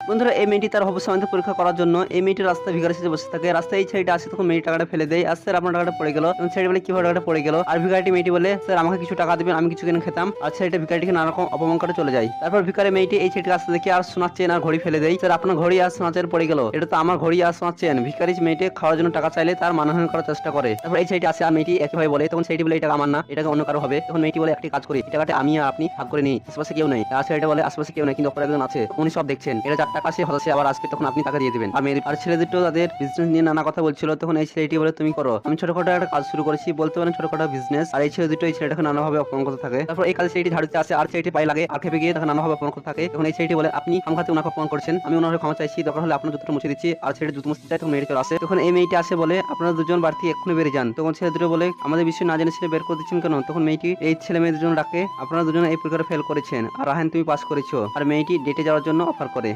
বন্ধুরা এই মেয়েটি তার হবু স্বামীকে পরীক্ষা করার জন্য এই মেয়েটি রাস্তায় ভিখারির সাথে বসে থাকে। রাস্তায় এই ছেলেটা আসে, তখন মেয়েটি টাকাটা ফেলে দেয়। আর স্যার আপনার টাকাটা পড়ে গেল। এবং ছেলেটি বলে কিভাবে টাকাটা পড়ে গেল। আর ভিখারিটি মেয়েটি বলে স্যার আমাকে কিছু টাকা দিবেন, আমি কিছু কিনে খেতাম। আর ছেলেটা ভিখারিটিকে নানা রকম অপমান করে চলে যায়। তারপর ভিখারি মেয়েটি এই ছেলেটিকে আসতে দেখে আর সোনার চেন আর ঘড়ি ফেলে দেয়। স্যার আপনার ঘড়ি আর সোনার চেন পড়ে গেল, এটা তো আমার ঘড়ি আর সোনার চেন। ভিখারি মেয়েটি খাওয়ার জন্য টাকা চাইলে তার মানহানি করার চেষ্টা করে। তারপর এই ছেলেটি আসে আর মেয়েটি একইভাবে বলে, তখন ছেলেটি বলে এই টাকা আমার না, এটাকে অন্য কারো হবে। তখন মেয়েটি বলে একটি কাজ করি, এই টাকাটা আমি আর আপনি ভাগ করে নিই, আশেপাশে কেউ নেই। আর ছেলেটা বলে আশেপাশে কেউ নেই, কিন্তু অপর একজন আছে, উনি সব দেখছেন, এটা যার টাকা সে হতাশে আবার আসবে, তখন আপনি টাকা দিয়ে দিবেন। আর ছেলে দুটো তাদের বিজনেস নিয়ে নানা কথা বলছিল। তখন এই ছেলেটি বলে তুমি করো, আমি ছোটখাটো একটা কাজ শুরু করেছি, বলতে পারেন ছোটখাটো বিজনেস। আর এই ছেলে দুটো এই ছেলেটাকে নানাভাবে অপমান করতে থাকে। তারপর এই কাজে ছেলেটি ঝাড়ুতে আসে আর ছেলেটি পায়ে লাগে আর খেপে গিয়ে তাকে নানাভাবে অপমান করতে থাকে। তখন এই ছেলেটি বলে আপনি খামখাতে ওনাকে অপমান করছেন, আমি ওনার ক্ষমা চাইছি, দরকার হলে আপনার জুতোটা মুছে দিচ্ছি। আর ছেলেটি জুতো মুছতে চায়, তখন মেয়েটি চলে আসে। তখন এই মেয়েটি আসে বলে আপনারা দুজন বাড়তি এক্ষুনি বেরিয়ে যান। তখন ছেলে দুটো বলে আমাদের বিষয় না জেনে ছেলে বের করে দিচ্ছেন কেন। তখন মেয়েটি এই ছেলে মেয়ে দুজন ডাকে, আপনারা দুজন এই পরীক্ষাটা ফেল করেছেন আর রাহান তুমি পাস করেছো। আর মেয়েটি ডেটে যাওয়ার জন্য অফার করে।